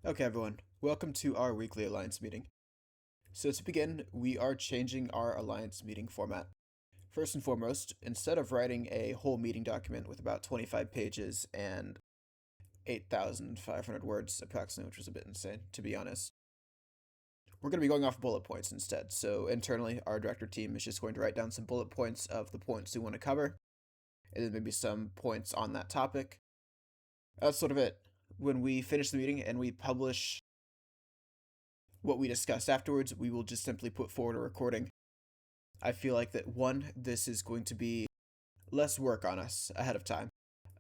Okay, everyone, welcome to our weekly Alliance meeting. So, to begin, we are changing our Alliance meeting format. First and foremost, instead of writing a whole meeting document with about 25 pages and 8,500 words approximately, which was a bit insane, to be honest, we're going to be going off bullet points instead. So, internally, our director team is just going to write down some bullet points of the points we want to cover, and then maybe some points on that topic. That's sort of it. When we finish the meeting and we publish what we discussed afterwards, we will just simply put forward a recording. I feel like that one, this is going to be less work on us ahead of time,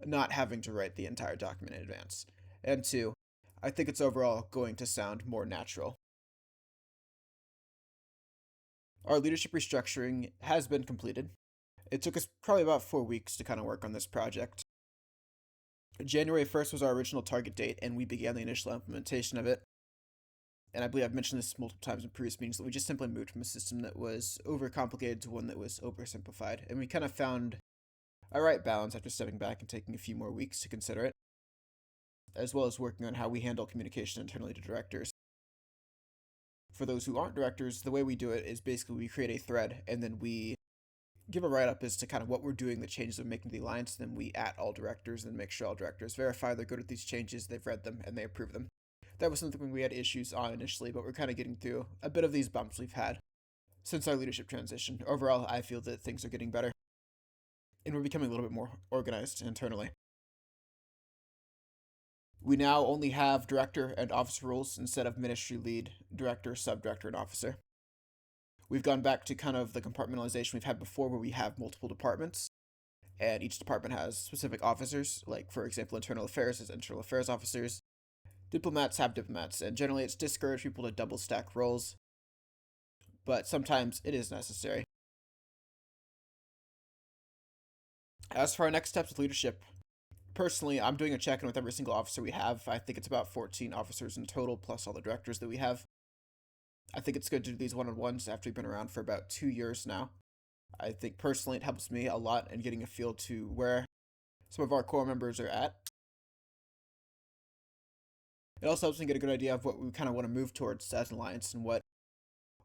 not having to write the entire document in advance. And two, I think it's overall going to sound more natural. Our leadership restructuring has been completed. It took us probably about 4 weeks to kind of work on this project. January 1st was our original target date, and we began the initial implementation of it. And I believe I've mentioned this multiple times in previous meetings, that we just simply moved from a system that was overcomplicated to one that was oversimplified. And we kind of found a right balance after stepping back and taking a few more weeks to consider it, as well as working on how we handle communication internally to directors. For those who aren't directors, the way we do it is basically we create a thread, and then we give a write-up as to kind of what we're doing, the changes we're making to the alliance, then we at all directors, and make sure all directors verify they're good at these changes, they've read them, and they approve them. That was something we had issues on initially, but we're kind of getting through a bit of these bumps we've had since our leadership transition. Overall, I feel that things are getting better, and we're becoming a little bit more organized internally. We now only have director and officer roles instead of ministry lead, director, sub-director, and officer. We've gone back to kind of the compartmentalization we've had before, where we have multiple departments, and each department has specific officers. Like, for example, internal affairs has internal affairs officers, diplomats have diplomats, and generally it's discouraged people to double stack roles, but sometimes it is necessary. As for our next steps with leadership, personally, I'm doing a check-in with every single officer we have. I think it's about 14 officers in total, plus all the directors that we have. I think it's good to do these one-on-ones after we've been around for about 2 years now. I think personally it helps me a lot in getting a feel to where some of our core members are at. It also helps me get a good idea of what we kind of want to move towards as an alliance and what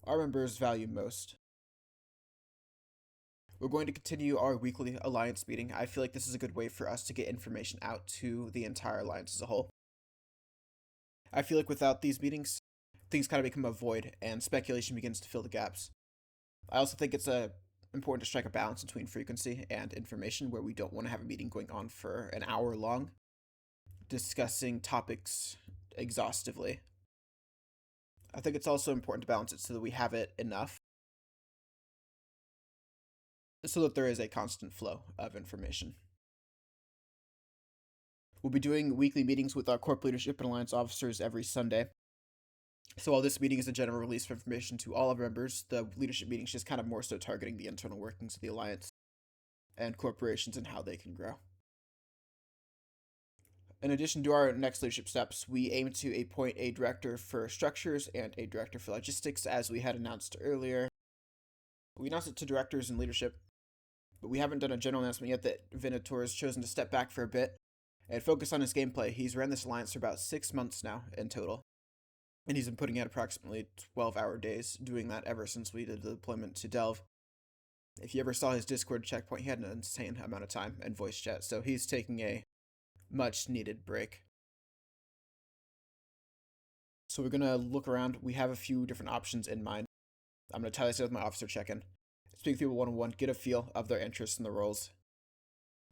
our members value most. We're going to continue our weekly alliance meeting. I feel like this is a good way for us to get information out to the entire alliance as a whole. I feel like without these meetings, things kind of become a void and speculation begins to fill the gaps. I also think it's important to strike a balance between frequency and information, where we don't want to have a meeting going on for an hour long, discussing topics exhaustively. I think it's also important to balance it so that we have it enough, so that there is a constant flow of information. We'll be doing weekly meetings with our corp leadership and alliance officers every Sunday. So while this meeting is a general release of information to all of our members, the leadership meeting is just kind of more so targeting the internal workings of the alliance and corporations and how they can grow. In addition to our next leadership steps, we aim to appoint a director for structures and a director for logistics, as we had announced earlier. We announced it to directors and leadership, but we haven't done a general announcement yet that Venator has chosen to step back for a bit and focus on his gameplay. He's ran this alliance for about 6 months now in total, and he's been putting out approximately 12-hour days doing that ever since we did the deployment to Delve. If you ever saw his Discord checkpoint, he had an insane amount of time and voice chat, so he's taking a much needed break. So we're going to look around. We have a few different options in mind. I'm going to tie this with my officer check-in, speak to people one-on-one, get a feel of their interests in the roles,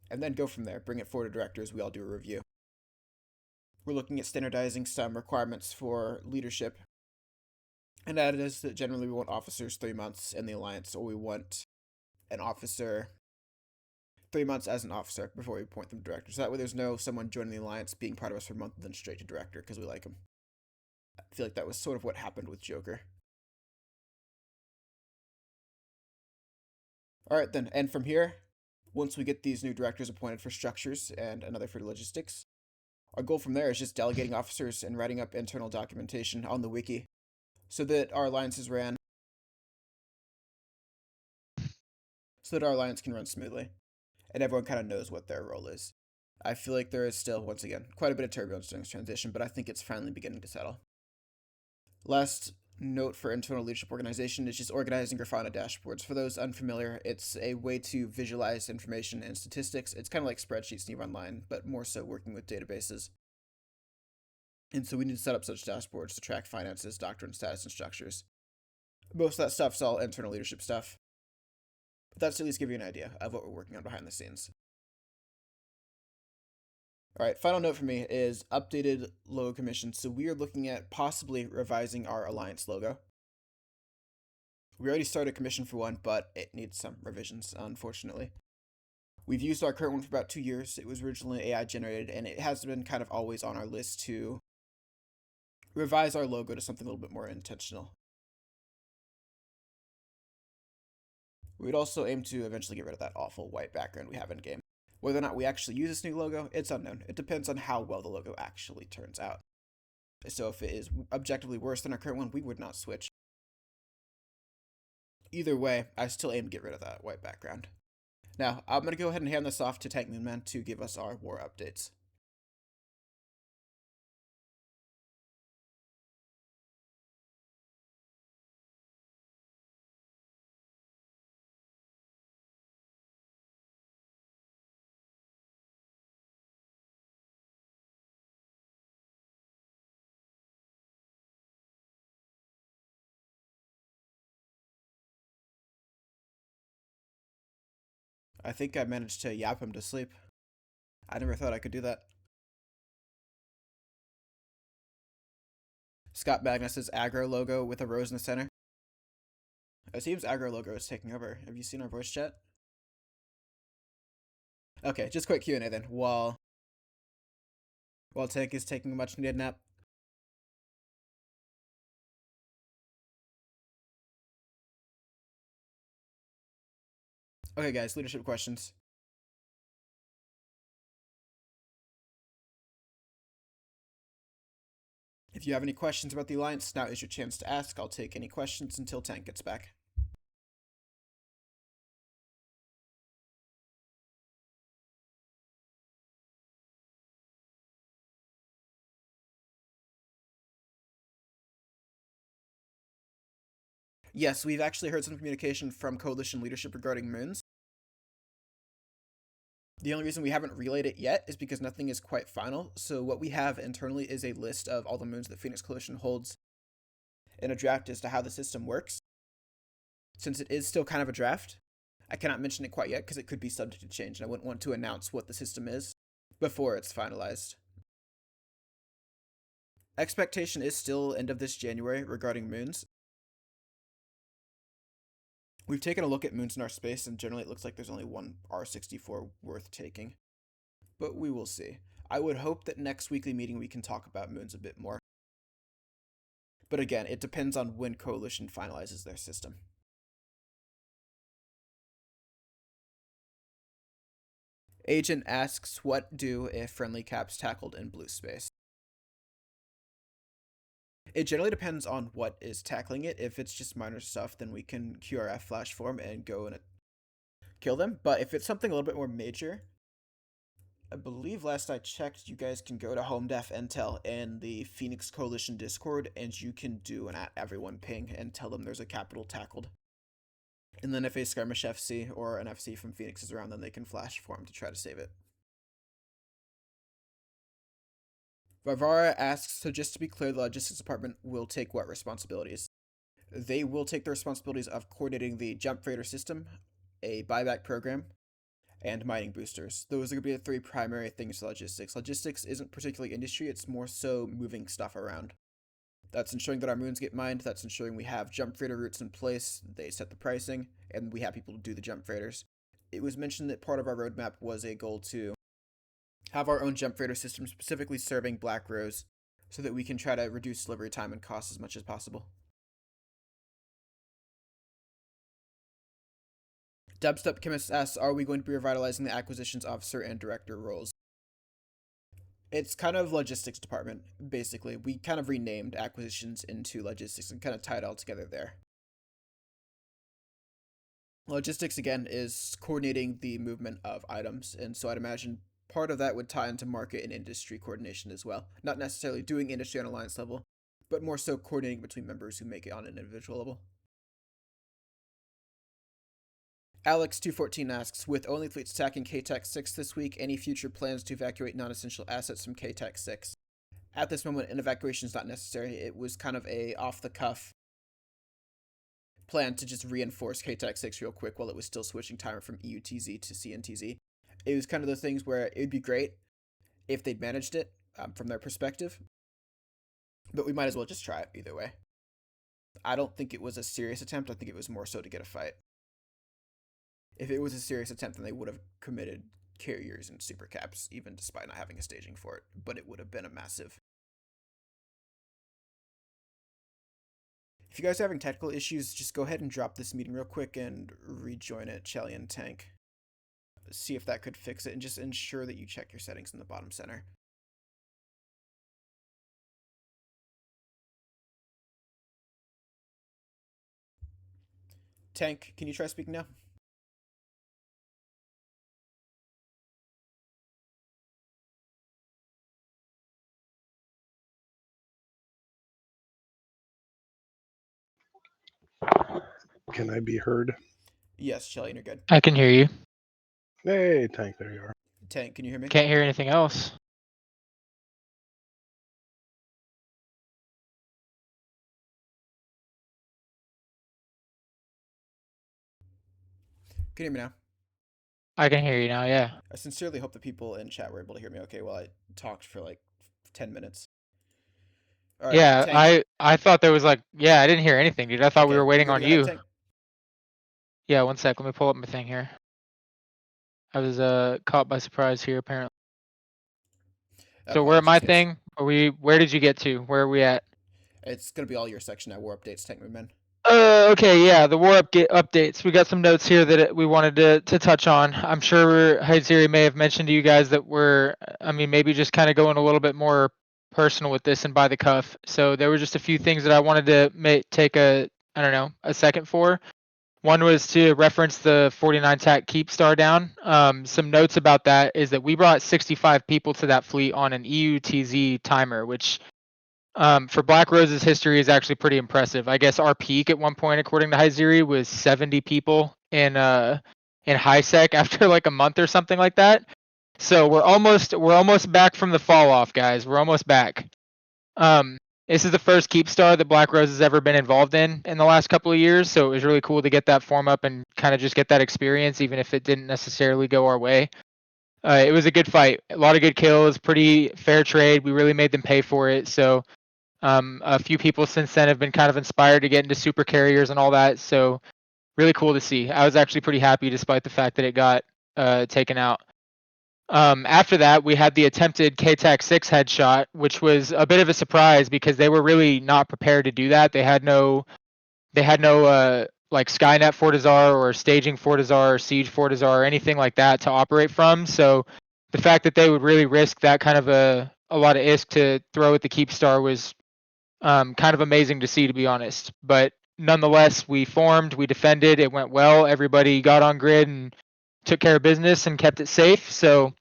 and then go from there. Bring it forward to directors. We all do a review. We're looking at standardizing some requirements for leadership, and that is that generally we want officers 3 months in the alliance, or we want an officer 3 months as an officer before we appoint them to director. So that way there's no someone joining the alliance, being part of us for a month, and then straight to director because we like him. I feel like that was sort of what happened with Joker. Alright then, and from here, once we get these new directors appointed for structures and another for logistics, our goal from there is just delegating officers and writing up internal documentation on the wiki so that our alliance can run smoothly and everyone kind of knows what their role is. I feel like there is still, once again, quite a bit of turbulence during this transition, but I think it's finally beginning to settle. Last note for internal leadership organization is just organizing Grafana dashboards. For those unfamiliar, it's a way to visualize information and statistics. It's kind of like spreadsheets you run online, but more so working with databases. And so we need to set up such dashboards to track finances, doctrine, status, and structures. Most of that stuff's all internal leadership stuff. But that's to at least give you an idea of what we're working on behind the scenes. All right, final note for me is updated logo commission. So we are looking at possibly revising our Alliance logo. We already started commission for one, but it needs some revisions, unfortunately. We've used our current one for about 2 years. It was originally AI generated, and it has been kind of always on our list to revise our logo to something a little bit more intentional. We'd also aim to eventually get rid of that awful white background we have in game. Whether or not we actually use this new logo, it's unknown. It depends on how well the logo actually turns out. So if it is objectively worse than our current one, we would not switch. Either way, I still aim to get rid of that white background. Now, I'm going to go ahead and hand this off to Tank Moonman to give us our war updates. I think I managed to yap him to sleep. I never thought I could do that. Scott Magnus's aggro logo with a rose in the center. It seems aggro logo is taking over. Have you seen our voice chat? Okay, just quick Q&A then. While Tank is taking a much needed nap. Okay, guys, leadership questions. If you have any questions about the Alliance, now is your chance to ask. I'll take any questions until Tank gets back. Yes, we've actually heard some communication from Coalition leadership regarding moons. The only reason we haven't relayed it yet is because nothing is quite final. So what we have internally is a list of all the moons that Phoenix Coalition holds in a draft as to how the system works. Since it is still kind of a draft, I cannot mention it quite yet because it could be subject to change, and I wouldn't want to announce what the system is before it's finalized. Expectation is still end of this January regarding moons. We've taken a look at moons in our space, and generally it looks like there's only one R64 worth taking. But we will see. I would hope that next weekly meeting we can talk about moons a bit more. But again, it depends on when Coalition finalizes their system. Agent asks, what do if friendly caps tackled in blue space? It generally depends on what is tackling it. If it's just minor stuff, then we can QRF flash form and go and kill them. But if it's something a little bit more major, I believe last I checked, you guys can go to Home Def Intel in the Phoenix Coalition Discord, and you can do an @everyone ping and tell them there's a capital tackled. And then if a skirmish FC or an FC from Phoenix is around, then they can flash form to try to save it. Varvara asks, so just to be clear, the logistics department will take what responsibilities? They will take the responsibilities of coordinating the jump freighter system, a buyback program, and mining boosters. Those are going to be the three primary things for logistics. Logistics isn't particularly industry, it's more so moving stuff around. That's ensuring that our moons get mined, that's ensuring we have jump freighter routes in place, they set the pricing, and we have people to do the jump freighters. It was mentioned that part of our roadmap was a goal to have our own jump freighter system specifically serving Black Rose so that we can try to reduce delivery time and cost as much as possible. Dubstep Chemist asks, are we going to be revitalizing the acquisitions officer and director roles? It's kind of logistics department, basically. We kind of renamed acquisitions into logistics and kind of tied it all together there. Logistics, again, is coordinating the movement of items, and so I'd imagine part of that would tie into market and industry coordination as well. Not necessarily doing industry on alliance level, but more so coordinating between members who make it on an individual level. Alex214 asks, with OnlyFleets attacking KTAC 6 this week, any future plans to evacuate non-essential assets from KTAC 6? At this moment, an evacuation is not necessary. It was kind of a off-the-cuff plan to just reinforce KTAC 6 real quick while it was still switching timer from EUTZ to CNTZ. It was kind of those things where it would be great if they'd managed it from their perspective, but we might as well just try it either way. I don't think it was a serious attempt. I think it was more so to get a fight. If it was a serious attempt, then they would have committed carriers and super caps, even despite not having a staging for it, but it would have been a massive. If you guys are having technical issues, just go ahead and drop this meeting real quick and rejoin it, Shelly and Tank. See if that could fix it, and just ensure that you check your settings in the bottom center. Tank, can you try speaking now? Can I be heard? Yes, Shelly, you're good. I can hear you. Hey, Tank, there you are. Tank, can you hear me? Can't hear anything else. Can you hear me now? I can hear you now, yeah. I sincerely hope the people in chat were able to hear me okay while I talked for like 10 minutes. All right, yeah, Tank. I thought there was like, yeah, I didn't hear anything, dude. I thought we were waiting on you. Ahead, yeah, one sec. Let me pull up my thing here. I was caught by surprise here, apparently. So we're at my thing. Where did you get to? Where are we at? It's going to be all your section at War Updates, Tank Moonman. Okay, yeah, the war updates. We got some notes here that we wanted to touch on. I'm sure Hyziri may have mentioned to you guys that maybe just kind of going a little bit more personal with this and by the cuff. So there were just a few things that I wanted to take a second for. One was to reference the 49 TAC Keepstar down. Some notes about that is that we brought 65 people to that fleet on an EUTZ timer, which for Black Rose's history is actually pretty impressive. I guess our peak at one point, according to Hyziri, was 70 people in high sec after like a month or something like that. So we're almost back from the fall off, guys. We're almost back. This is the first Keepstar that Black Rose has ever been involved in the last couple of years, so it was really cool to get that form up and kind of just get that experience, even if it didn't necessarily go our way. It was a good fight, a lot of good kills, pretty fair trade. We really made them pay for it, so a few people since then have been kind of inspired to get into super carriers and all that, so really cool to see. I was actually pretty happy despite the fact that it got taken out. After that, we had the attempted KTAC 6 headshot, which was a bit of a surprise because they were really not prepared to do that. They had no like Skynet Fortizar or staging Fortizar or siege Fortizar or anything like that to operate from. So the fact that they would really risk that kind of a lot of ISK to throw at the Keepstar was kind of amazing to see, to be honest. But nonetheless, we formed, we defended, it went well. Everybody got on grid and took care of business and kept it safe. So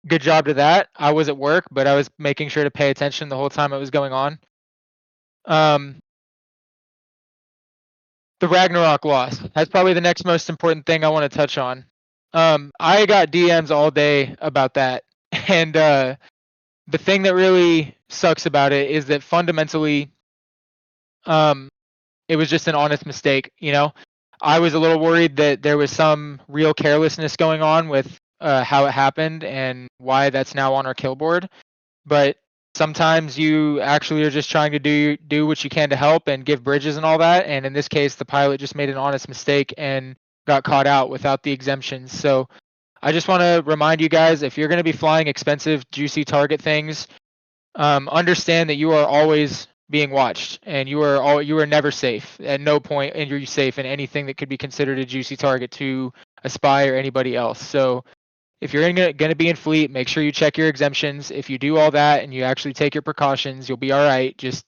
good job to that. I was at work, but I was making sure to pay attention the whole time it was going on. The Ragnarok loss. That's probably the next most important thing I want to touch on. I got DMs all day about that. And the thing that really sucks about it is that fundamentally, it was just an honest mistake. You know, I was a little worried that there was some real carelessness going on with how it happened and why that's now on our kill board. But sometimes you actually are just trying to do what you can to help and give bridges and all that. And in this case, the pilot just made an honest mistake and got caught out without the exemptions. So I just want to remind you guys, if you're going to be flying expensive, juicy target things, understand that you are always being watched and you are never safe. At no point are you safe in anything that could be considered a juicy target to a spy or anybody else. So if you're going to be in fleet, make sure you check your exemptions. If you do all that and you actually take your precautions, you'll be all right. Just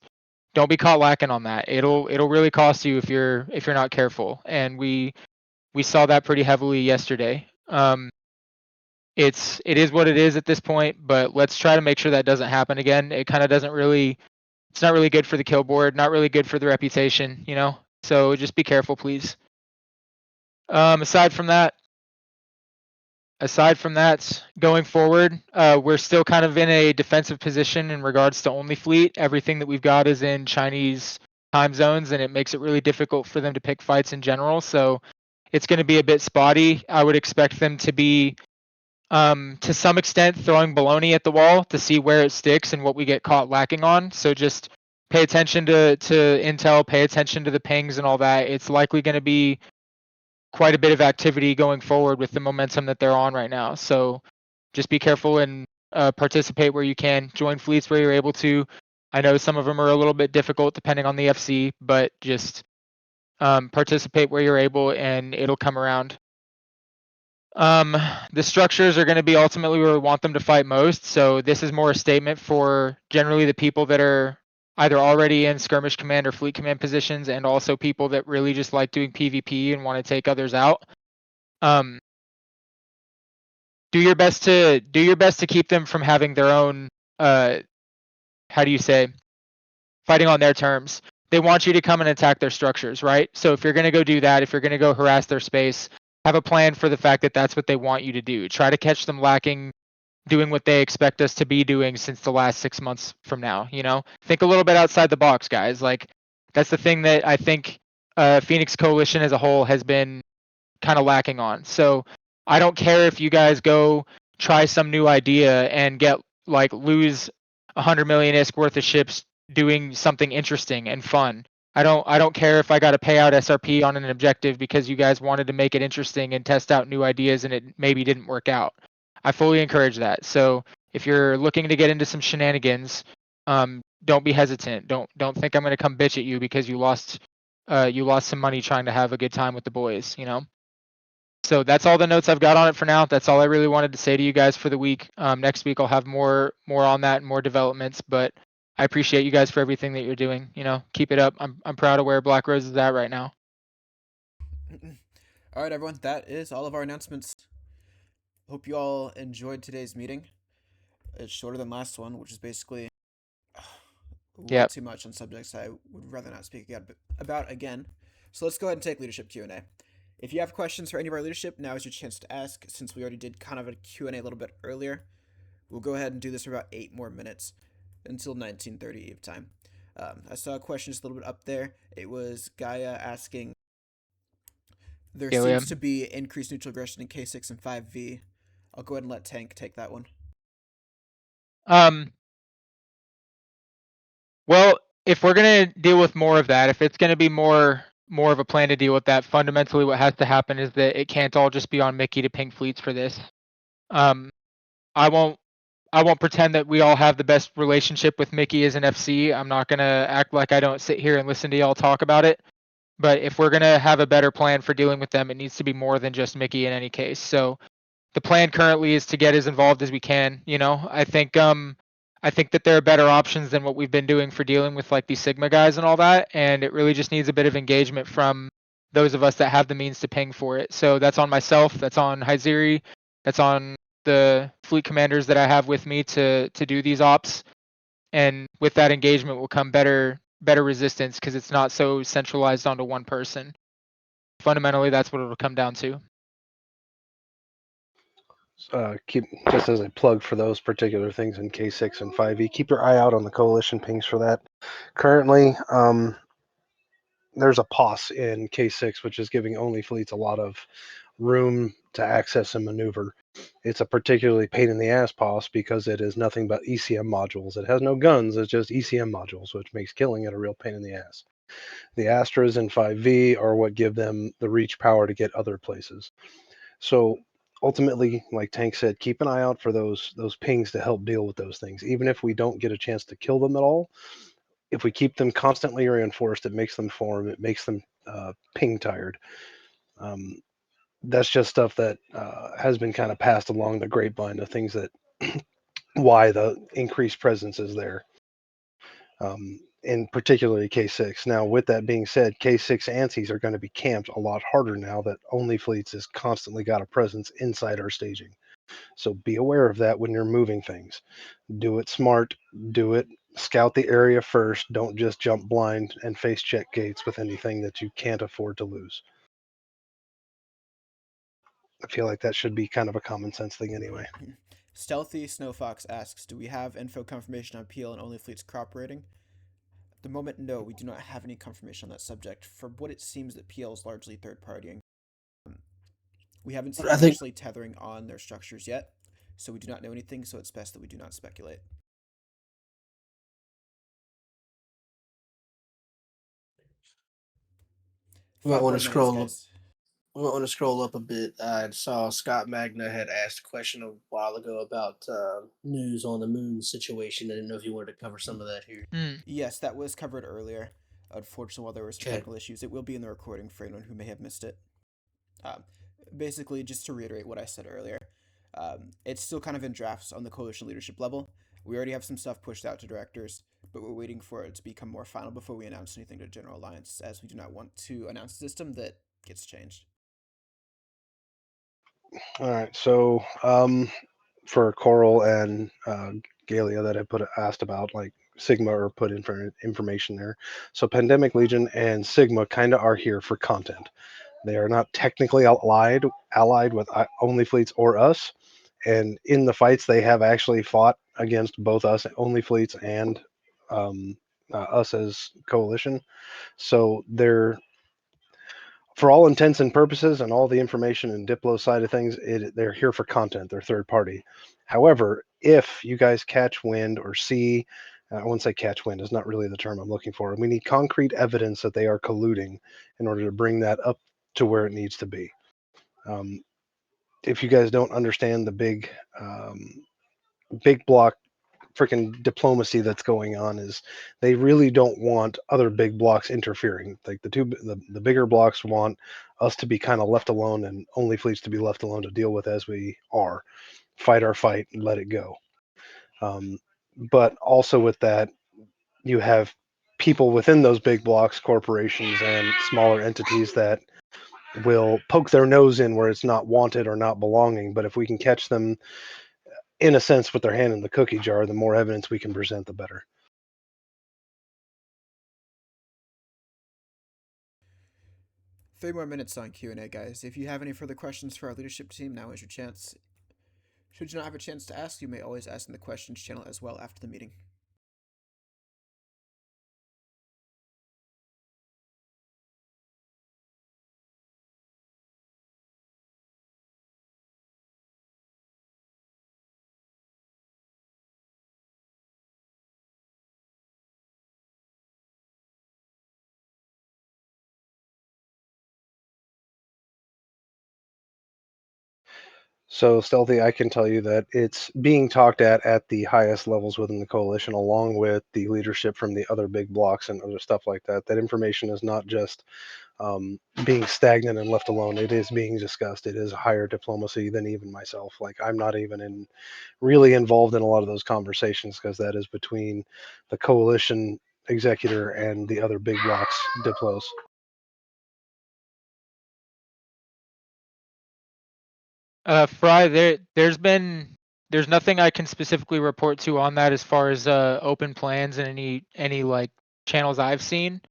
don't be caught lacking on that. It'll really cost you if you're not careful. And we saw that pretty heavily yesterday. it is what it is at this point, but let's try to make sure that doesn't happen again. It kind of doesn't really, it's not really good for the kill board, not really good for the reputation, you know? So just be careful, please. Aside from that, going forward, we're still kind of in a defensive position in regards to OnlyFleet. Everything that we've got is in Chinese time zones, and it makes it really difficult for them to pick fights in general. So it's going to be a bit spotty. I would expect them to be, to some extent, throwing baloney at the wall to see where it sticks and what we get caught lacking on. So just pay attention to intel, pay attention to the pings and all that. It's likely going to be quite a bit of activity going forward with the momentum that they're on right now. So just be careful and participate where you can. Join fleets where you're able to. I know some of them are a little bit difficult depending on the FC, but just participate where you're able and it'll come around. The structures are going to be ultimately where we want them to fight most. So this is more a statement for generally the people that are either already in skirmish command or fleet command positions, and also people that really just like doing PvP and want to take others out. Do your best to keep them from having their own, how do you say, fighting on their terms. They want you to come and attack their structures, right? So if you're going to go do that, if you're going to go harass their space, have a plan for the fact that that's what they want you to do. Try to catch them lacking, doing what they expect us to be doing since the last 6 months from now, you know? Think a little bit outside the box, guys. Like, that's the thing that I think Phoenix Coalition as a whole has been kind of lacking on. So I don't care if you guys go try some new idea and get like lose 100 million ISK worth of ships doing something interesting and fun. I don't care if I got to pay out SRP on an objective because you guys wanted to make it interesting and test out new ideas and it maybe didn't work out. I fully encourage that. So if you're looking to get into some shenanigans, don't be hesitant. Don't think I'm going to come bitch at you because you lost some money trying to have a good time with the boys, you know? So that's all the notes I've got on it for now. That's all I really wanted to say to you guys for the week. Next week I'll have more on that and more developments, but I appreciate you guys for everything that you're doing. You know, keep it up. I'm proud of where Black Rose is at right now. All right, everyone. That is all of our announcements. Hope you all enjoyed today's meeting. It's shorter than last one, which is basically way too much on subjects I would rather not speak about again. So let's go ahead and take leadership Q&A. If you have questions for any of our leadership, now is your chance to ask. Since we already did kind of a Q&A a little bit earlier, we'll go ahead and do this for about 8 more minutes until 19:30 Eve time. I saw a question just a little bit up there. It was Gaia asking, there seems to be increased neutral aggression in K6 and 5V. I'll go ahead and let Tank take that one. Well, if we're going to deal with more of that, if it's going to be more of a plan to deal with that, fundamentally what has to happen is that it can't all just be on Mickey to ping fleets for this. I won't pretend that we all have the best relationship with Mickey as an FC. I'm not going to act like I don't sit here and listen to y'all talk about it. But if we're going to have a better plan for dealing with them, it needs to be more than just Mickey in any case. So the plan currently is to get as involved as we can. You know, I think that there are better options than what we've been doing for dealing with like these Sigma guys and all that. And it really just needs a bit of engagement from those of us that have the means to ping for it. So that's on myself, that's on Hyziri, that's on the fleet commanders that I have with me to do these ops. And with that engagement will come better resistance because it's not so centralized onto one person. Fundamentally, that's what it'll come down to. Keep just as a plug for those particular things in K6 and 5e. Keep your eye out on the coalition pings for that. Currently, there's a POS in K6 which is giving OnlyFleets a lot of room to access and maneuver. It's a particularly pain in the ass POS because it is nothing but ECM modules. It has no guns, it's just ECM modules, which makes killing it a real pain in the ass. The Astras and 5V are what give them the reach power to get other places. So ultimately, like Tank said, keep an eye out for those pings to help deal with those things. Even if we don't get a chance to kill them at all, if we keep them constantly reinforced, it makes them form, it makes them ping tired. That's just stuff that has been kind of passed along the grapevine of things that why the increased presence is there. In particularly K6. Now, with that being said, K6 ANSIs are going to be camped a lot harder now that OnlyFleets has constantly got a presence inside our staging. So be aware of that when you're moving things. Do it smart. Do it. Scout the area first. Don't just jump blind and face check gates with anything that you can't afford to lose. I feel like that should be kind of a common sense thing anyway. Stealthy Snowfox asks, do we have info confirmation on PL and OnlyFleets cooperating? At the moment, no, we do not have any confirmation on that subject. For what it seems that PL is largely third partying. We haven't seen I them think actually tethering on their structures yet, so we do not know anything, so it's best that we do not speculate. we might 5 want more to minutes, scroll up. guys. We might want to scroll up a bit. I saw Scott Magna had asked a question a while ago about news on the moon situation. I didn't know if you wanted to cover some of that here. Yes, that was covered earlier. Unfortunately, while there were some Okay. technical issues, it will be in the recording for anyone who may have missed it. Um, Basically, just to reiterate what I said earlier, it's still kind of in drafts on the coalition leadership level. We already have some stuff pushed out to directors, but we're waiting for it to become more final before we announce anything to General Alliance, as we do not want to announce a system that gets changed. All right. So for Coral and Galia that I asked about, like Sigma or put in for information there. So Pandemic Legion and Sigma kind of are here for content. They are not technically allied with OnlyFleets or us. And in the fights, they have actually fought against both us, OnlyFleets, and us as coalition. So they're, for all intents and purposes, and all the information and Diplo side of things, they're here for content. They're third party. However, if you guys catch wind or see, I wouldn't say catch wind is not really the term I'm looking for. We need concrete evidence that they are colluding in order to bring that up to where it needs to be. Um, if you guys don't understand the big block freaking diplomacy that's going on, is they really don't want other big blocks interfering. Like the bigger blocks want us to be kind of left alone, and only fleets to be left alone to deal with as we are, fight our fight and let it go. But also with that, you have people within those big blocks, corporations and smaller entities, that will poke their nose in where it's not wanted or not belonging. But if we can catch them, in a sense, with their hand in the cookie jar, the more evidence we can present, the better. 3 more minutes on Q&A, guys. If you have any further questions for our leadership team, now is your chance. Should you not have a chance to ask, you may always ask in the questions channel as well after the meeting. So, Stealthy, I can tell you that it's being talked at the highest levels within the coalition, along with the leadership from the other big blocks and other stuff like that. That information is not just being stagnant and left alone. It is being discussed. It is higher diplomacy than even myself. Like, I'm not even really involved in a lot of those conversations, because that is between the coalition executor and the other big blocks diplos. Fry, there's nothing I can specifically report to on that as far as open plans and any like channels I've seen.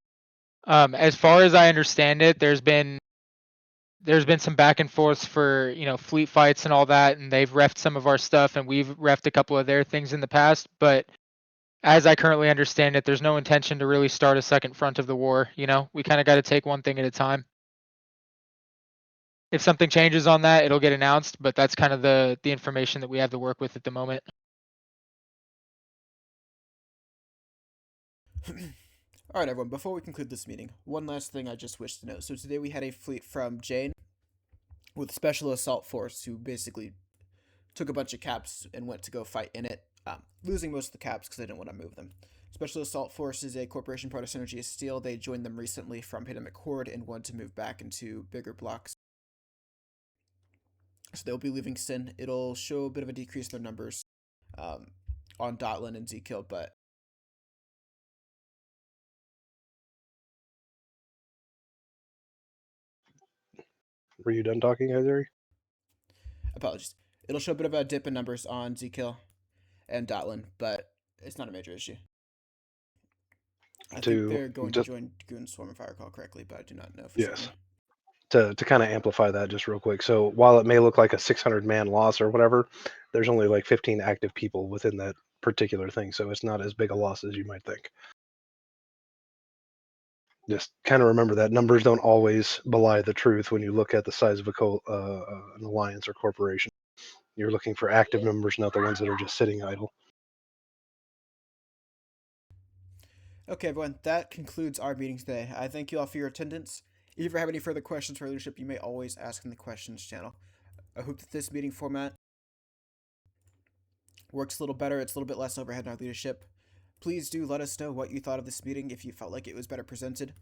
As far as I understand it, there's been some back and forth for fleet fights and all that, and they've refed some of our stuff and we've refed a couple of their things in the past. But as I currently understand it, there's no intention to really start a second front of the war. We kind of got to take one thing at a time. If something changes on that, it'll get announced, but that's kind of the information that we have to work with at the moment. All right, everyone, before we conclude this meeting, one last thing I just wish to know. So today we had a fleet from Jane with Special Assault Force, who basically took a bunch of caps and went to go fight in it, losing most of the caps because they didn't want to move them. Special Assault Force is a corporation part of Synergy of Steel. They joined them recently from Pandemic Horde and wanted to move back into bigger blocks. So they'll be leaving Sin. It'll show a bit of a decrease in their numbers on Dotlin and Zkill, but Were you done talking, Hyziri? apologies. It'll show a bit of a dip in numbers on Zkill and Dotlin, but it's not a major issue. I think To they're going to join Goon Swarm if I recall correctly, but I do not know for yes, certain. to kind of amplify that just real quick. So while it may look like a 600-man loss or whatever, there's only like 15 active people within that particular thing, so it's not as big a loss as you might think. Just kind of remember that numbers don't always belie the truth when you look at the size of an alliance or corporation. You're looking for active numbers, not the ones that are just sitting idle. Okay, everyone, that concludes our meeting today. I thank you all for your attendance. If you ever have any further questions for our leadership, you may always ask in the questions channel. I hope that this meeting format works a little better. It's a little bit less overhead in our leadership. Please do let us know what you thought of this meeting if you felt like it was better presented.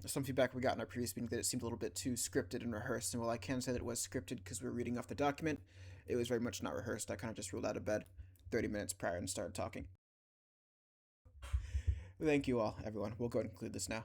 Some feedback we got in our previous meeting that it seemed a little bit too scripted and rehearsed. And while I can say that it was scripted because we were reading off the document, it was very much not rehearsed. I kind of just rolled out of bed 30 minutes prior and started talking. Thank you all, everyone. We'll go ahead and conclude this now.